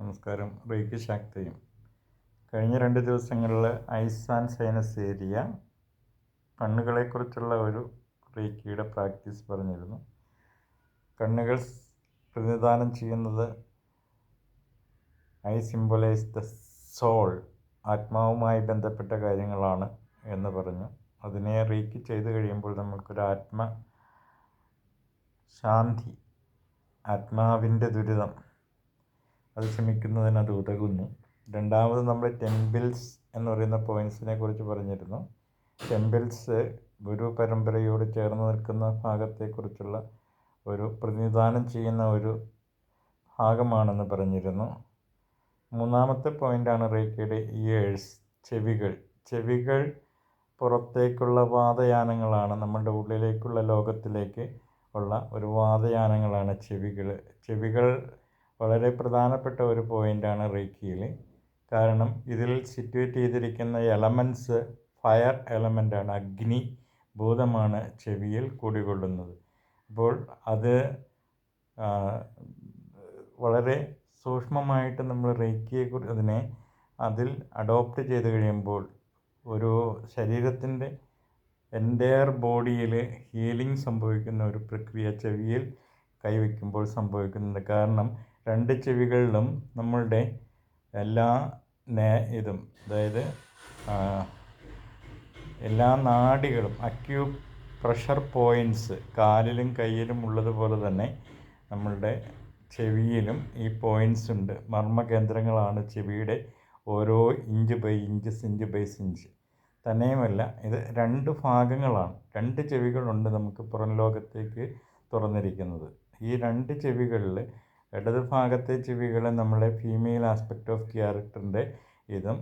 നമസ്കാരം. റേക്കി ശാക്തയും കഴിഞ്ഞ 2 ദിവസങ്ങളിൽ ഐസ് ആൻഡ് സൈനസേരിയ കണ്ണുകളെക്കുറിച്ചുള്ള ഒരു റേക്കിയുടെ പ്രാക്ടീസ് പറഞ്ഞിരുന്നു. കണ്ണുകൾ പ്രതിനിധാനം ചെയ്യുന്നത് ഐ സിംബലൈസ് ദ സോൾ, ആത്മാവുമായി ബന്ധപ്പെട്ട കാര്യങ്ങളാണ് എന്ന് പറഞ്ഞു. അതിനെ റേക്കി ചെയ്ത് കഴിയുമ്പോൾ നമുക്കൊരു ആത്മശാന്തി, ആത്മാവിൻ്റെ ദുരിതം അത് ശമിക്കുന്നതിന് അത് ഉതകുന്നു. രണ്ടാമത് നമ്മൾ ടെമ്പിൾസ് എന്ന് പറയുന്ന പോയിൻറ്റ്സിനെ കുറിച്ച് പറഞ്ഞിരുന്നു. ടെമ്പിൾസ് ഗുരു പരമ്പരയോട് ചേർന്ന് നിൽക്കുന്ന ഭാഗത്തെക്കുറിച്ചുള്ള ഒരു പ്രതിനിധാനം ചെയ്യുന്ന ഒരു ഭാഗമാണെന്ന് പറഞ്ഞിരുന്നു. മൂന്നാമത്തെ പോയിൻ്റാണ് റേക്കിയുടെ ഇയേഴ്സ്, ചെവികൾ പുറത്തേക്കുള്ള വാതയാനങ്ങളാണ്. നമ്മളുടെ ഉള്ളിലേക്കുള്ള ലോകത്തിലേക്ക് ഉള്ള ഒരു വാതയാനങ്ങളാണ് ചെവികൾ വളരെ പ്രധാനപ്പെട്ട ഒരു പോയിൻ്റാണ് റേക്കിയിൽ. കാരണം ഇതിൽ സിറ്റുവേറ്റ് ചെയ്തിരിക്കുന്ന എലമെൻറ്റ്സ് ഫയർ എലമെൻ്റാണ്, അഗ്നി ഭൂതമാണ് ചെവിയിൽ കുടികൊള്ളുന്നത്. അപ്പോൾ അത് വളരെ സൂക്ഷ്മമായിട്ട് നമ്മൾ റേക്കിയെ അതിൽ അഡോപ്റ്റ് ചെയ്ത് കഴിയുമ്പോൾ ഒരു ശരീരത്തിൻ്റെ എൻ്റയർ ബോഡിയിൽ ഹീലിംഗ് സംഭവിക്കുന്ന ഒരു പ്രക്രിയ ചെവിയിൽ കൈവയ്ക്കുമ്പോൾ സംഭവിക്കുന്നുണ്ട്. കാരണം 2 ചെവികളിലും നമ്മളുടെ എല്ലാ അതായത് എല്ലാ നാഡികളും പ്രഷർ പോയിൻറ്റ്സ് കാലിലും കയ്യിലും ഉള്ളതുപോലെ തന്നെ നമ്മളുടെ ചെവിയിലും ഈ പോയിൻറ്റ്സ് ഉണ്ട്. മർമ്മകേന്ദ്രങ്ങളാണ് ചെവിയുടെ ഓരോ ഇഞ്ച് ബൈ ഇഞ്ച്. തന്നെയുമല്ല, ഇത് 2 ഭാഗങ്ങളാണ്. 2 ചെവികളുണ്ട് നമുക്ക് പുറം ലോകത്തേക്ക് തുറന്നിരിക്കുന്നത്. ഈ 2 ചെവികളിൽ ഇടത് ഭാഗത്തെ ചെവികൾ നമ്മളെ ഫീമെയിൽ ആസ്പെക്റ്റ് ഓഫ് ക്യാരക്ടറിൻ്റെ ഇതും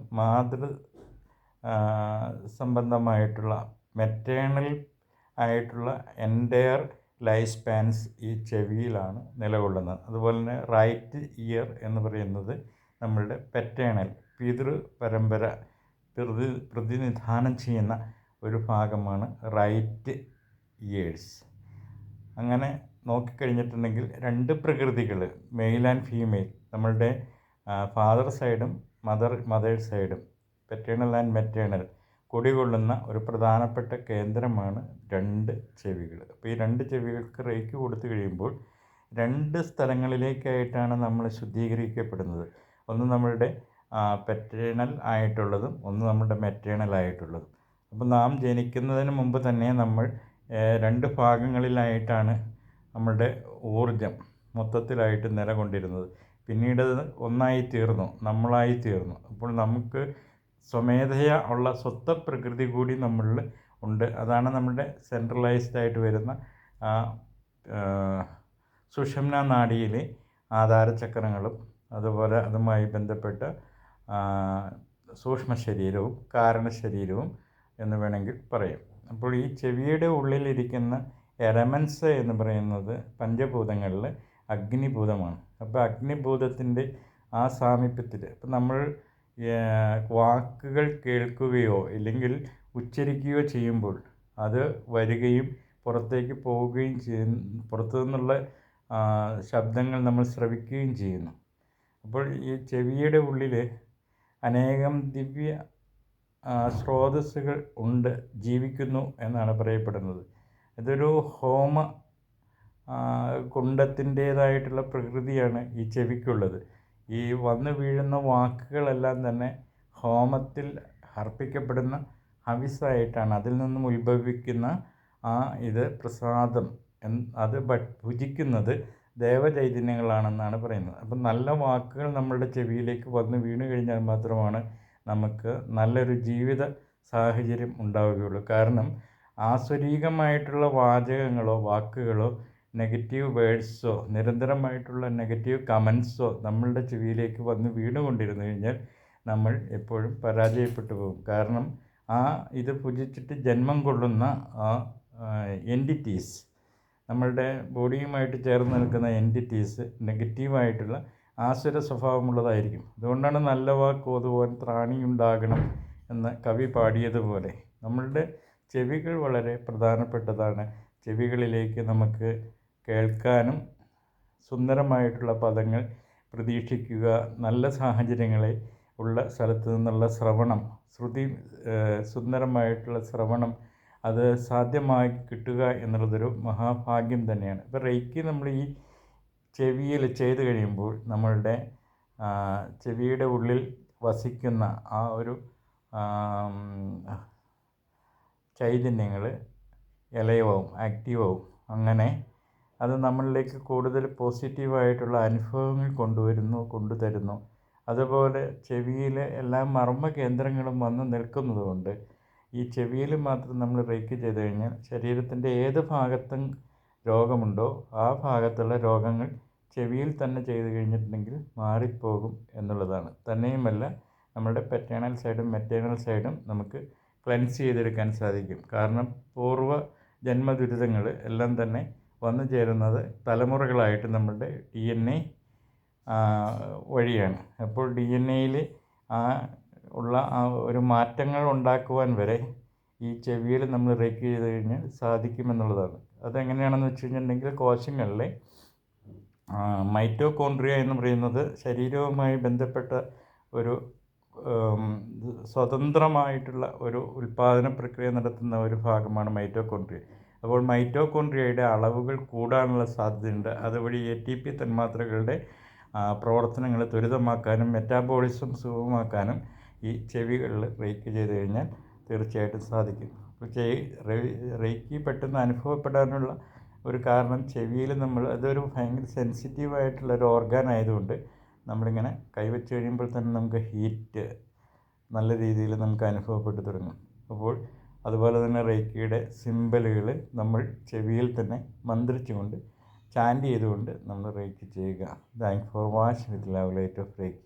സംബന്ധമായിട്ടുള്ള മെറ്റേണൽ ആയിട്ടുള്ള എൻ്റയർ ലൈഫ് സ്പാൻസ് ഈ ചെവിയിലാണ് നിലകൊള്ളുന്നത്. അതുപോലെ തന്നെ റൈറ്റ് ഇയർ എന്ന് പറയുന്നത് നമ്മളുടെ പെറ്റേണൽ പിതൃ പരമ്പര പ്രതിനിധാനം ചെയ്യുന്ന ഒരു ഭാഗമാണ് റൈറ്റ് ഇയേഴ്സ്. അങ്ങനെ നോക്കിക്കഴിഞ്ഞിട്ടുണ്ടെങ്കിൽ 2 പ്രകൃതികൾ, മെയിൽ ആൻഡ് ഫീമെയിൽ, നമ്മളുടെ ഫാദർ സൈഡും മദർ സൈഡും, പെറ്റേണൽ ആൻഡ് മെറ്റേണൽ കുടികൊള്ളുന്ന ഒരു പ്രധാനപ്പെട്ട കേന്ദ്രമാണ് 2 ചെവികൾ. അപ്പോൾ ഈ 2 ചെവികൾക്ക് റേക്കി കൊടുത്തു കഴിയുമ്പോൾ 2 സ്ഥലങ്ങളിലേക്കായിട്ടാണ് നമ്മൾ ശുദ്ധീകരിക്കപ്പെടുന്നത്. ഒന്ന് നമ്മളുടെ പെറ്റേണൽ ആയിട്ടുള്ളതും ഒന്ന് നമ്മുടെ മെറ്റേണൽ ആയിട്ടുള്ളതും. അപ്പോൾ നാം ജനിക്കുന്നതിന് മുമ്പ് തന്നെ നമ്മൾ 2 ഭാഗങ്ങളിലായിട്ടാണ് നമ്മളുടെ ഊർജം മൊത്തത്തിലായിട്ട് നിലകൊണ്ടിരുന്നത്. പിന്നീട് ഒന്നായി തീർന്നു, നമ്മളായി തീർന്നു. അപ്പോൾ നമുക്ക് സ്വമേധയാ ഉള്ള സ്വത്വപ്രകൃതി കൂടി നമ്മളിൽ ഉണ്ട്. അതാണ് നമ്മുടെ സെൻട്രലൈസ്ഡ് ആയിട്ട് വരുന്ന സുഷുമ്നാ നാഡിയിലെ ആധാരചക്രങ്ങളും അതുപോലെ അതുമായി ബന്ധപ്പെട്ട സൂക്ഷ്മ ശരീരവും കാരണശരീരവും എന്ന് വേണമെങ്കിൽ പറയാം. അപ്പോൾ ഈ ചെവിയുടെ ഉള്ളിലിരിക്കുന്ന എലമെൻറ്റ്സ് എന്ന് പറയുന്നത് പഞ്ചഭൂതങ്ങളിൽ അഗ്നിഭൂതമാണ്. അപ്പോൾ അഗ്നിഭൂതത്തിൻ്റെ ആ സാമീപ്യത്തിൽ ഇപ്പം നമ്മൾ വാക്കുകൾ കേൾക്കുകയോ ഇല്ലെങ്കിൽ ഉച്ചരിക്കുകയോ ചെയ്യുമ്പോൾ അത് വരികയും പുറത്തേക്ക് പോവുകയും പുറത്തു നിന്നുള്ള ശബ്ദങ്ങൾ നമ്മൾ ശ്രവിക്കുകയും ചെയ്യുന്നു. അപ്പോൾ ഈ ചെവിയുടെ ഉള്ളിൽ അനേകം ദിവ്യ സ്രോതസ്സുകൾ ജീവിക്കുന്നു എന്നാണ് പറയപ്പെടുന്നത്. ഇതൊരു കുണ്ഡത്തിൻ്റേതായിട്ടുള്ള പ്രകൃതിയാണ് ഈ ചെവിക്കുള്ളത്. ഈ വന്നു വീഴുന്ന വാക്കുകളെല്ലാം തന്നെ ഹോമത്തിൽ അർപ്പിക്കപ്പെടുന്ന ഹവിസായിട്ടാണ്. അതിൽ നിന്നും ഉത്ഭവിക്കുന്ന പ്രസാദം അത് ഭുജിക്കുന്നത് ദേവചൈതന്യങ്ങളാണെന്നാണ് പറയുന്നത്. അപ്പം നല്ല വാക്കുകൾ നമ്മളുടെ ചെവിയിലേക്ക് വന്ന് വീണ് കഴിഞ്ഞാൽ മാത്രമാണ് നമുക്ക് നല്ലൊരു ജീവിത സാഹചര്യം ഉണ്ടാവുകയുള്ളൂ. കാരണം ആസ്വരീകമായിട്ടുള്ള വാക്കുകളോ നെഗറ്റീവ് വേർഡ്സോ നിരന്തരമായിട്ടുള്ള നെഗറ്റീവ് കമൻസോ നമ്മളുടെ ചെവിയിലേക്ക് വന്ന് വീണുകൊണ്ടിരുന്നു കഴിഞ്ഞാൽ നമ്മൾ എപ്പോഴും പരാജയപ്പെട്ടു പോകും. കാരണം ഇത് ഭുജിച്ചിട്ട് ജന്മം കൊള്ളുന്ന എൻറ്റിറ്റീസ്, നമ്മളുടെ ബോഡിയുമായിട്ട് ചേർന്ന് നിൽക്കുന്ന എൻറ്റിറ്റീസ് നെഗറ്റീവായിട്ടുള്ള ആസുര സ്വഭാവമുള്ളതായിരിക്കും. അതുകൊണ്ടാണ് നല്ല വാക്ക് ഓതുവാൻ ത്രാണിയുണ്ടാകണം എന്ന് കവി പാടിയതുപോലെ നമ്മളുടെ ചെവികൾ വളരെ പ്രധാനപ്പെട്ടതാണ്. ചെവികളിലേക്ക് നമുക്ക് കേൾക്കാനും സുന്ദരമായിട്ടുള്ള പദങ്ങൾ പ്രതീക്ഷിക്കുക. നല്ല സാഹചര്യങ്ങളെ ഉള്ള സ്ഥലത്ത് നിന്നുള്ള ശ്രവണം, ശ്രുതി സുന്ദരമായിട്ടുള്ള ശ്രവണം അത് സാധ്യമായി കിട്ടുക എന്നുള്ളതൊരു മഹാഭാഗ്യം തന്നെയാണ്. ഇപ്പോൾ റെയ്ക്കി നമ്മൾ ഈ ചെവിയിൽ ചെയ്ത് കഴിയുമ്പോൾ നമ്മളുടെ ചെവിയുടെ ഉള്ളിൽ വസിക്കുന്ന ആ ഒരു ചൈതന്യങ്ങൾ എലയവാവും, ആക്റ്റീവാവും. അങ്ങനെ അത് നമ്മളിലേക്ക് കൂടുതൽ പോസിറ്റീവായിട്ടുള്ള അനുഭവങ്ങൾ കൊണ്ടുതരുന്നു. അതുപോലെ ചെവിയിൽ എല്ലാ മർമ്മ കേന്ദ്രങ്ങളും വന്ന് നിൽക്കുന്നതുകൊണ്ട് ഈ ചെവിയിൽ മാത്രം നമ്മൾ റെയ്ക്കി ചെയ്ത് കഴിഞ്ഞാൽ ശരീരത്തിൻ്റെ ഏത് ഭാഗത്തും രോഗമുണ്ടോ ആ ഭാഗത്തുള്ള രോഗങ്ങൾ ചെവിയിൽ തന്നെ ചെയ്ത് കഴിഞ്ഞിട്ടുണ്ടെങ്കിൽ മാറിപ്പോകും എന്നുള്ളതാണ്. തന്നെയുമല്ല, നമ്മുടെ പെറ്റേണൽ സൈഡും മെറ്റേണൽ സൈഡും നമുക്ക് ക്ലെൻസ് ചെയ്തെടുക്കാൻ സാധിക്കും. കാരണം പൂർവ്വ ജന്മദുരിതങ്ങൾ എല്ലാം തന്നെ വന്നു ചേരുന്നത് തലമുറകളായിട്ട് നമ്മളുടെ DNA വഴിയാണ്. അപ്പോൾ DNA ഉള്ള ആ ഒരു മാറ്റങ്ങൾ ഉണ്ടാക്കുവാൻ വരെ ഈ ചെവിയിൽ നമ്മൾ റെയ്ക്കി ചെയ്ത് കഴിഞ്ഞാൽ സാധിക്കുമെന്നുള്ളതാണ്. അതെങ്ങനെയാണെന്ന് വെച്ച് കഴിഞ്ഞിട്ടുണ്ടെങ്കിൽ കോശങ്ങളിലെ മൈറ്റോകോൺട്രിയ എന്ന് പറയുന്നത് ശരീരവുമായി ബന്ധപ്പെട്ട ഒരു സ്വതന്ത്രമായിട്ടുള്ള ഒരു ഉൽപ്പാദന പ്രക്രിയ നടത്തുന്ന ഒരു ഭാഗമാണ് മൈറ്റോകോൺട്രിയ. അപ്പോൾ മൈറ്റോകോൺട്രിയയുടെ അളവുകൾ കൂടാനുള്ള സാധ്യതയുണ്ട്. അതുവഴി ATP തന്മാത്രകളുടെ പ്രവർത്തനങ്ങൾ ത്വരിതമാക്കാനും മെറ്റാബോളിസം സുഗമമാക്കാനും ഈ ചെവികളിൽ റെയ്ക്കി ചെയ്ത് കഴിഞ്ഞാൽ തീർച്ചയായിട്ടും സാധിക്കും. അപ്പോൾ റെയ്ക്കി പെട്ടെന്ന് അനുഭവപ്പെടാനുള്ള ഒരു കാരണം ചെവിയിൽ അതൊരു ഭയങ്കര സെൻസിറ്റീവായിട്ടുള്ളൊരു ഓർഗാൻ ആയതുകൊണ്ട് നമ്മളിങ്ങനെ കൈവച്ച് കഴിയുമ്പോൾ തന്നെ നമുക്ക് ഹീറ്റ് നല്ല രീതിയിൽ നമുക്ക് അനുഭവപ്പെട്ടു തുടങ്ങും. അപ്പോൾ അതുപോലെ തന്നെ റെയ്ക്കിയുടെ സിംബലുകൾ നമ്മൾ ചെവിയിൽ തന്നെ മന്ത്രിച്ചുകൊണ്ട് ചാൻറ്റ് ചെയ്തുകൊണ്ട് നമ്മൾ റെയ്ക്കി ചെയ്യുക. Thank for watching with love light of റെയ്ക്കി.